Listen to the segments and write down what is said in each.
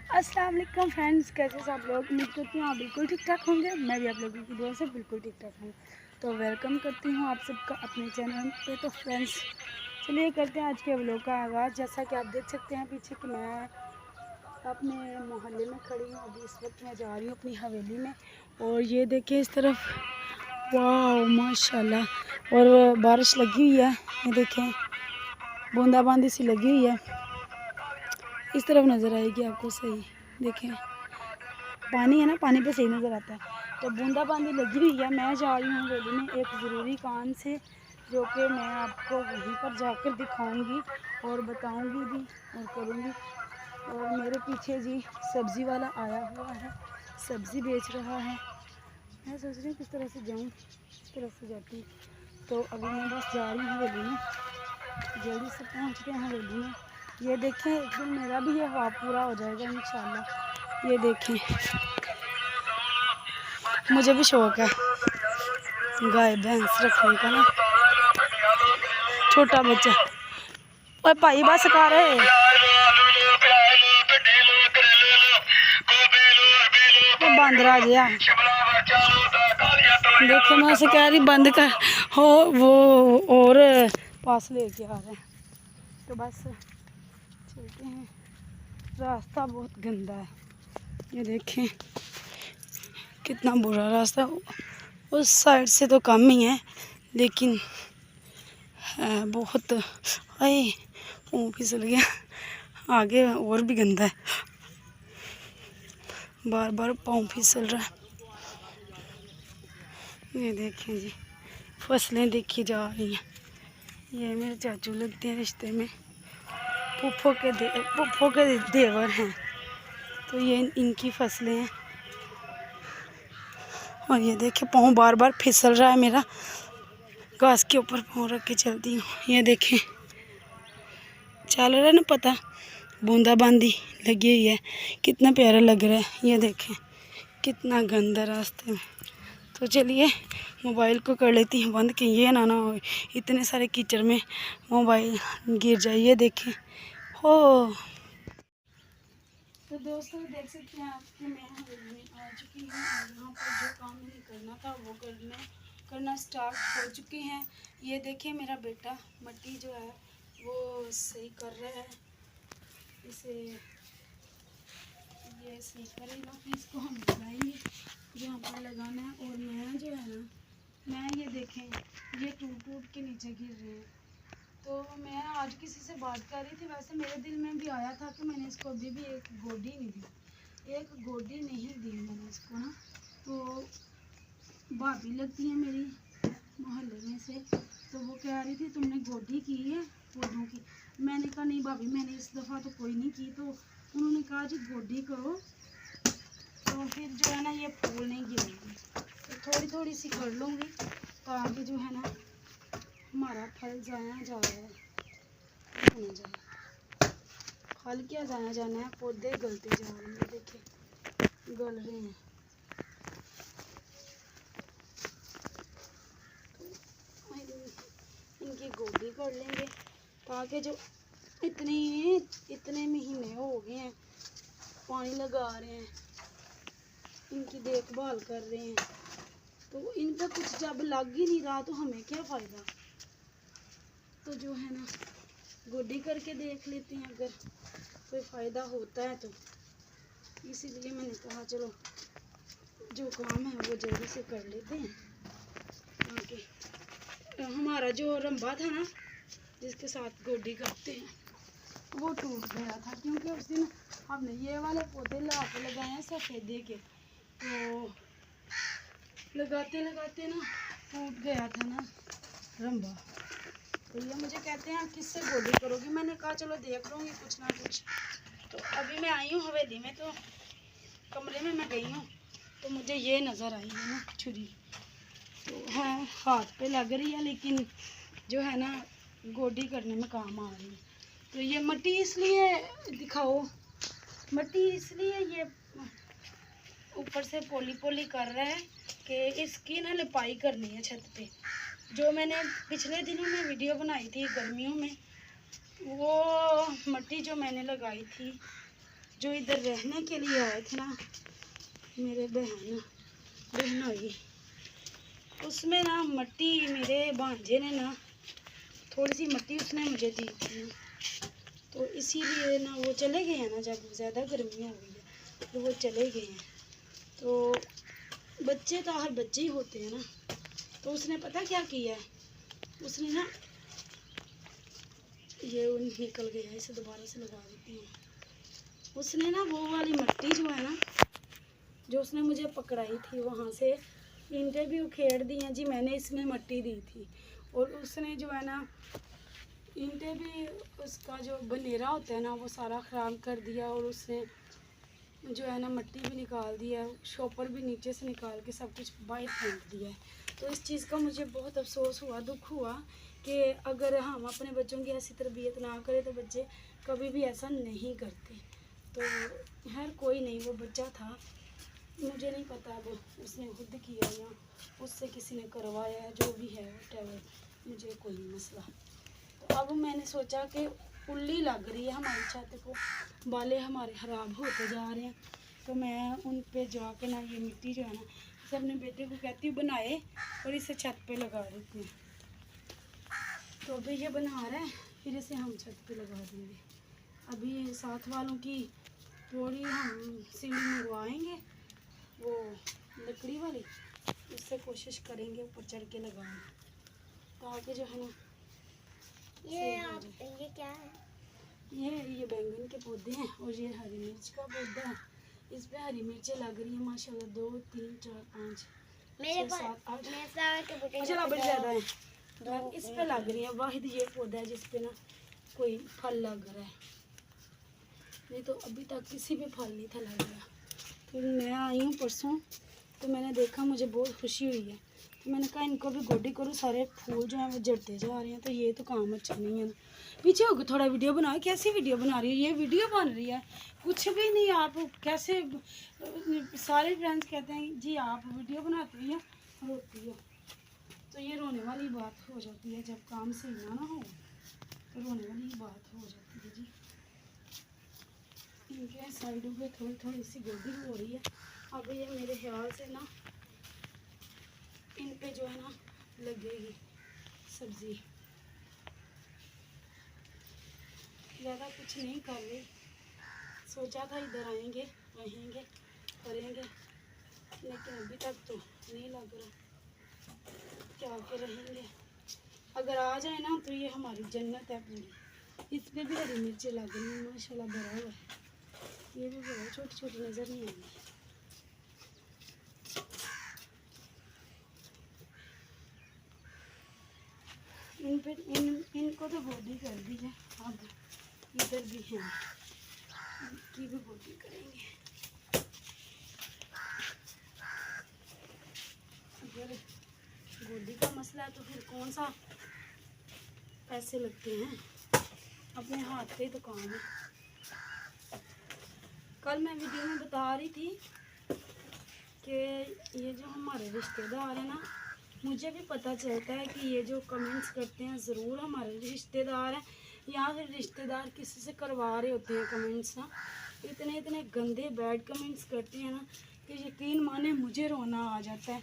अस्सलाम वालेकुम फ्रेंड्स, कैसे सब लोग? उम्मीद करती हूँ आप बिल्कुल ठीक ठाक होंगे। मैं भी आप लोगों की दुआ से बिल्कुल ठीक ठाक हूँ। तो वेलकम करती हूँ आप सबका अपने चैनल पे। तो फ्रेंड्स चलिए करते हैं आज के व्लॉग का आगाज़। जैसा कि आप देख सकते हैं पीछे कि मैं अपने मोहल्ले में खड़ी हूँ। अभी इस वक्त मैं जा रही हूँ अपनी हवेली में, और ये देखिए इस तरफ, वाह माशाल्लाह। और बारिश लगी हुई है, ये देखें बूंदाबांदी सी लगी हुई है। इस तरफ नज़र आएगी आपको, सही देखें पानी है ना, पानी पे सही नज़र आता है। तो बूंदाबांदी लगी हुई है। मैं जा रही हूँ हवेली में एक ज़रूरी काम से, जो कि मैं आपको वहीं पर जाकर दिखाऊंगी और बताऊंगी भी और करूँगी। और मेरे पीछे जी सब्ज़ी वाला आया हुआ है, सब्ज़ी बेच रहा है। मैं सोच रही हूँ किस तरह से जाऊँ, किस तरह से जाती हूँ। तो अभी मैं बस जा रही हूँ हवेली में, जल्दी से पहुँचते हैं हवेली में। ये देखें एक दिन मेरा भी ये ख्वाब पूरा हो जाएगा इंशाल्लाह। ये देखें मुझे भी शौक़ है गाय भैंस रखने का ना, छोटा बच्चा। और भाई बस कर बंद रहा जी। देखो मैं उसे कह रही बंद कर हो, वो और पास लेके आ रहे हैं। तो बस चलते हैं। रास्ता बहुत गंदा है, ये देखें कितना बुरा रास्ता। उस साइड से तो कम ही है, लेकिन है बहुत। अरे पाँव फिसल गया, आगे और भी गंदा है, बार बार पाँव फिसल रहा है। ये देखें जी फसलें देखी जा रही हैं। ये मेरे चाचू लगते हैं रिश्ते में, पुप्पो के देवर हैं। तो ये इनकी फसलें हैं। और ये देखें पाँव बार बार फिसल रहा है मेरा, घास के ऊपर पाँव रख के चलती हूँ। ये देखें चल रहा है ना, पता बूंदाबांदी लगी हुई है, कितना प्यारा लग रहा है। ये देखें कितना गंदा रास्ते में। तो चलिए मोबाइल को कर लेती हूँ बंद, कि ये ना हो इतने सारे कीचड़ में मोबाइल गिर जाए। ये देखें हो। तो दोस्तों देख सकते हैं आप कि मैं हवेली में आ चुकी हूँ, और यहाँ पर जो काम मुझे करना था वो करना स्टार्ट हो चुके हैं। ये देखिए मेरा बेटा मट्टी जो है वो सही कर रहा है, इसे ये सही करेगा, फिर इसको हम लगाएंगे जहाँ पर लगाना है। और मैं जो है ना, मैं ये देखें ये टूट टूट के नीचे गिर रहे हैं। तो मैं आज किसी से बात कर रही थी, वैसे मेरे दिल में भी आया था कि मैंने इसको अभी भी एक गोडी नहीं दी, एक गोडी नहीं दी मैंने इसको ना। तो भाभी लगती है मेरी मोहल्ले में से, तो वो कह रही थी तुमने गोडी की है पौधों की। मैंने कहा नहीं भाभी मैंने इस दफ़ा तो कोई नहीं की। तो उन्होंने कहा जी गोडी करो, तो फिर जो है ना ये फूल नहीं गिरेंगे। तो थोड़ी थोड़ी सी कर लूँगी, ताकि जो है ना हमारा फल जाया जा रहा है ना जाए। फल क्या जाया जाना है, पौधे गलते जा रहे हैं। देखिए गल रहे हैं। इनकी गोभी कर लेंगे, ताकि जो इतने महीने हो गए हैं पानी लगा रहे हैं, इनकी देखभाल कर रहे हैं, तो इन पर कुछ जब लग ही नहीं रहा तो हमें क्या फ़ायदा। तो जो है ना गोडी करके देख लेते हैं, अगर कोई फ़ायदा होता है तो। इसीलिए मैंने कहा चलो जो काम है वो जल्दी से कर लेते हैं, ताकि हमारा जो रंबा था ना जिसके साथ गोडी करते हैं वो टूट गया था, क्योंकि उस दिन हमने ये वाले पौधे ला के लगाए हैं सफ़ेदे के। तो लगाते लगाते ना टूट गया था ना रंबा। तो ये मुझे कहते हैं किससे गोडी करोगी, मैंने कहा चलो देख लूँगी कुछ ना कुछ। तो अभी मैं आई हूँ हवेली में, तो कमरे में मैं गई हूँ तो मुझे ये नज़र आई है ना छुरी। तो है हाथ पे लग रही है, लेकिन जो है ना गोडी करने में काम आ रही है। तो ये मट्टी इसलिए दिखाओ, मट्टी इसलिए ये ऊपर से पोली पोली कर रहा है कि इसकी ना लिपाई करनी है छत पे। जो मैंने पिछले दिनों में वीडियो बनाई थी गर्मियों में, वो मट्टी जो मैंने लगाई थी जो इधर रहने के लिए आए थे ना मेरे बहनोई, उसमें ना मट्टी मेरे भांजे ने ना थोड़ी सी मट्टी उसने मुझे दी थी, तो इसीलिए ना वो चले गए हैं ना, जब ज़्यादा गर्मी हो गई है तो वो चले गए हैं। तो बच्चे तो हर बच्चे ही होते हैं ना, तो उसने पता क्या किया है, उसने ना ये निकल गया है, इसे दोबारा से लगा देती हूँ। उसने ना वो वाली मिट्टी जो है ना, जो उसने मुझे पकड़ाई थी वहाँ से ईंटें भी उखेड़ दी हैं जी, मैंने इसमें मिट्टी दी थी। और उसने जो है ना ईंटें भी, उसका जो बनेरा होता है ना वो सारा ख़राब कर दिया, और उसने जो है ना मिट्टी भी निकाल दिया, शॉपर भी नीचे से निकाल के सब कुछ बाहर फेंक दिया है। तो इस चीज़ का मुझे बहुत अफसोस हुआ, दुख हुआ कि अगर हम अपने बच्चों की ऐसी तरबियत ना करें तो बच्चे कभी भी ऐसा नहीं करते। तो हर कोई नहीं, वो बच्चा था, मुझे नहीं पता अब उसने खुद किया या उससे किसी ने करवाया, जो भी है व्हाटएवर, मुझे कोई नहीं मसला। तो अब मैंने सोचा कि उल्ली लग रही है हमारी छत को, बाले हमारे ख़राब होते जा रहे हैं, तो मैं उन पे जाके ना ये मिट्टी जो है ना, इसे अपने बेटे को कहती हूँ बनाए और इसे छत पे लगा देते हैं। तो अभी ये बना रहा है, फिर इसे हम छत पे लगा देंगे। अभी साथ वालों की थोड़ी हम सीढ़ी मंगवाएंगे, वो लकड़ी वाली, उससे कोशिश करेंगे ऊपर चढ़ के लगाएं, ताकि जो है ना ये क्या है? ये बैंगन के पौधे हैं और ये हरी मिर्च का पौधा है। इस पे हरी मिर्चें लग रही हैं माशाल्लाह, 2 3 4 5 6 7 8 माशाल्लाह बड़ी ज़्यादा है। इस पे लग रही है, वाहिद ये पौधा है जिस पे ना कोई फल लग रहा है, नहीं तो अभी तक किसी पे फल नहीं था लग रहा। तो मैं आई हूँ परसों, तो मैंने देखा, मुझे बहुत खुशी हुई है, तो मैंने कहा इनको भी गोडी करो, सारे फूल जो हैं वो जड़ते जा रहे हैं, तो ये तो काम अच्छा नहीं है ना। पीछे होकर थोड़ा वीडियो बनाओ, कैसी वीडियो बना रही है, ये वीडियो बन रही है, कुछ भी नहीं। आप कैसे, सारे फ्रेंड्स कहते हैं जी आप वीडियो बनाती हो रोती हो, तो ये रोने वाली बात हो जाती है, जब काम सही ना हो तो रोने वाली बात हो जाती है जी। इनके साइडों पे थोड़ी थोड़ी सी गोडी हो रही है। अब ये मेरे ख्याल से ना इन पे जो है ना लगेगी सब्ज़ी। ज़्यादा कुछ नहीं कर रही, सोचा था इधर आएंगे, रहेंगे, करेंगे, लेकिन अभी तक तो नहीं लग रहा क्या के रहेंगे। अगर आ जाए ना तो ये हमारी जन्नत है पूरी। इस पे भी हरी मिर्चें लग रही हैं माशाल्लाह, भरा हुआ है, ये भी बहुत छोटी छोटी नज़र नहीं आएंगी। इनको तो गोदी कर दी है, अब इधर भी हैं, इनकी भी गोदी करेंगे। अगर गोदी का मसला है तो फिर कौन सा पैसे लगते हैं, अपने हाथ का ही तो काम है। कल मैं वीडियो में बता रही थी कि ये जो हमारे रिश्तेदार हैं ना, मुझे भी पता चलता है कि ये जो कमेंट्स करते हैं ज़रूर हमारे रिश्तेदार हैं, या फिर रिश्तेदार किसी से करवा रहे होते हैं कमेंट्स ना। इतने इतने गंदे बैड कमेंट्स करते हैं ना कि यकीन माने मुझे रोना आ जाता है।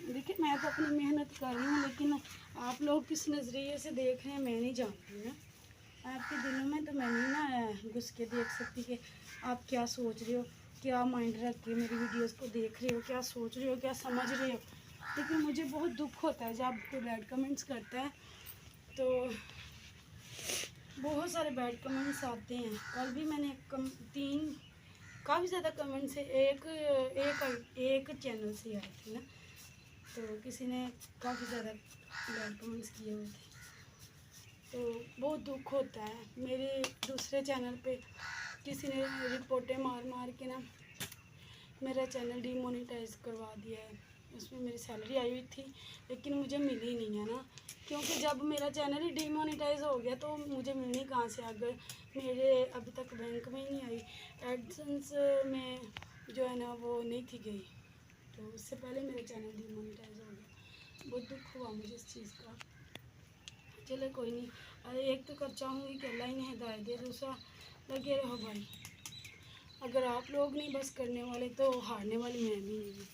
देखिए मैं तो अपनी मेहनत कर रही हूँ, लेकिन आप लोग किस नज़रिए से देख रहे हैं मैं नहीं जानती ना। आपके दिलों में तो मैं नहीं ना घुस के देख सकती कि आप क्या सोच रहे हो, क्या माइंड रख के मेरी वीडियोस को देख रहे हो, क्या सोच रहे हो, क्या समझ रहे हो। लेकिन मुझे बहुत दुख होता है जब कोई बैड कमेंट्स करता है, तो बहुत सारे बैड कमेंट्स आते हैं। कल भी मैंने तीन काफ़ी ज़्यादा कमेंट्स है, एक चैनल से आए थे ना, तो किसी ने काफ़ी ज़्यादा बैड कमेंट्स किए हुए थे, तो बहुत दुख होता है। मेरे दूसरे चैनल पे किसी ने रिपोर्टें मार मार के ना मेरा चैनल डीमोनेटाइज करवा दिया है। उसमें मेरी सैलरी आई हुई थी लेकिन मुझे मिली नहीं है ना, क्योंकि जब मेरा चैनल ही डीमोनेटाइज हो गया तो मुझे मिलनी कहाँ से, अगर मेरे अभी तक बैंक में ही नहीं आई, एडसेंस में जो है ना वो नहीं थी गई, तो उससे पहले मेरा चैनल डीमोनेटाइज हो गया। बहुत दुख हुआ मुझे इस चीज़ का। चले कोई नहीं, अरे एक तो कर चाहूँगी कि अल्लाह ही ने हिदायत दे, दूसरा लगे रहो भाई। अगर आप लोग नहीं बस करने वाले तो हारने वाली मैं भी नहीं हूँ,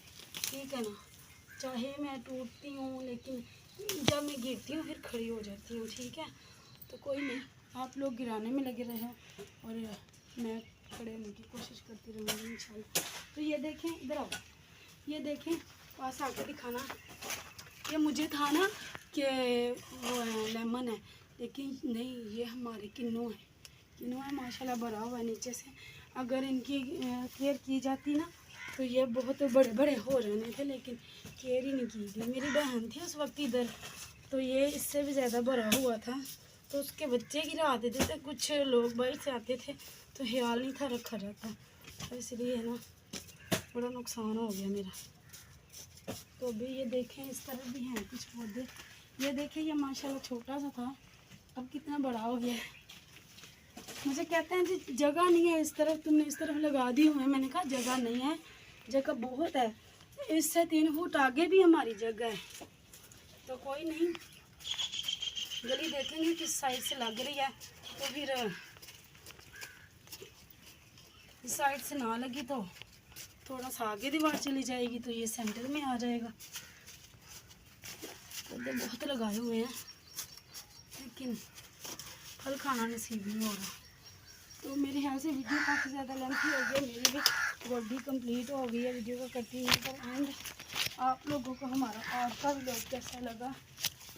ठीक है ना। चाहे मैं टूटती हूँ लेकिन जब मैं गिरती हूँ फिर खड़ी हो जाती हूँ, ठीक है। तो कोई नहीं, आप लोग गिराने में लगे रहे और मैं खड़े होने की कोशिश करती रहूँगी इंशाल्लाह। तो ये देखें, इधर आओ, ये देखें, पास आके दिखाना। ये मुझे था ना कि वो है लेमन है, लेकिन नहीं, ये हमारे किन्नू है। किन्नू है माशाल्लाह, भरा हुआ है नीचे से। अगर इनकी केयर की जाती ना तो ये बहुत बड़े बड़े हो रहे थे, लेकिन केयर ही नहीं की गई। मेरी बहन थी उस वक्त इधर, तो ये इससे भी ज़्यादा भरा हुआ था, तो उसके बच्चे गिरा आते थे। तो कुछ लोग बाहर से आते थे तो ख्याल नहीं था रखा जाता, तो इसलिए है ना बड़ा नुकसान हो गया मेरा। तो अभी ये देखें, इस तरफ भी हैं कुछ पौधे। ये देखें, ये माशाल्लाह छोटा सा था, अब कितना बड़ा हो गया है। मुझे कहते हैं जी जगह नहीं है इस तरफ, तुमने इस तरफ लगा दी हुई है। मैंने कहा जगह नहीं है, जगह बहुत है, इससे 3 फुट आगे भी हमारी जगह है। तो कोई नहीं, गली देखेंगे किस साइड से लग रही है, तो फिर इस साइड से ना लगी तो थोड़ा सा आगे दीवार चली जाएगी, तो ये सेंटर में आ जाएगा। पौधे बहुत लगाए हुए हैं लेकिन फल खाना नसीब नहीं हो रहा। तो मेरे ख्याल से वीडियो काफ़ी ज़्यादा लेंथी हो गई, मेरी भी बॉडी कंप्लीट हो गई है वीडियो को करती हूँ। पर एंड आप लोगों को हमारा आज का व्लॉग कैसा लगा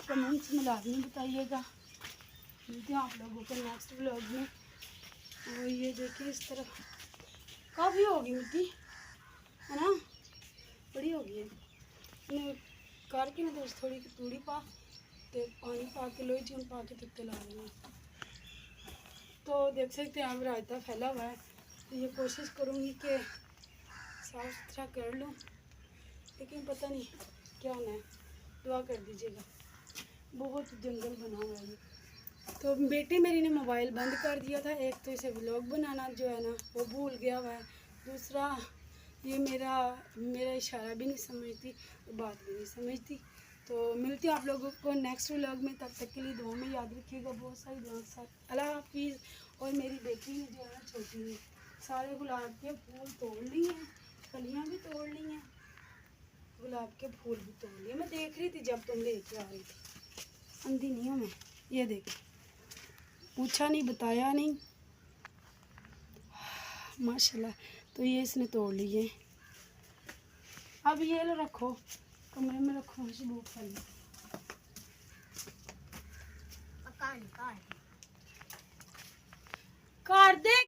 कमेंट्स में लाजमी बताइएगा। मिलते हैं आप लोगों को नेक्स्ट व्लॉग में। और ये देखिए, इस तरफ काफ़ी होगी मिट्टी, है ना, बड़ी होगी है कार की ना, तो थोड़ी तूड़ी पा तो पानी पा के लोई चून पा के तुत्ते ला लेना। तो देख सकते हैं आप रायता फैला हुआ है, तो ये कोशिश करूँगी कि साफ़ सुथरा कर लूँ, लेकिन पता नहीं क्या होना है, दुआ कर दीजिएगा। बहुत जंगल बना हुआ है। तो बेटी मेरी ने मोबाइल बंद कर दिया था, एक तो इसे व्लॉग बनाना जो है ना वो भूल गया हुआ है, दूसरा ये मेरा इशारा भी नहीं समझती, बात भी नहीं समझती। तो मिलती हूँ आप लोगों को नेक्स्ट व्लॉग में, तब तक के लिए दुआ में याद रखिएगा, बहुत सारी दुआ के साथ। अल्लाह हाफिज़। और मेरी बेटी ने जो है ना छोटी ने सारे गुलाब के फूल तोड़ लिए हैं, कलियाँ भी तोड़ ली हैं, गुलाब के फूल भी तोड़ लिए। मैं देख रही थी जब तुम लेके आ रही थी, अंधी नहीं हूँ मैं। ये देख, पूछा नहीं, बताया नहीं, माशाल्लाह। तो ये इसने तोड़ लिए। अब ये लो रखो, कमरे में रखो, खुशबू फैली। कार दे।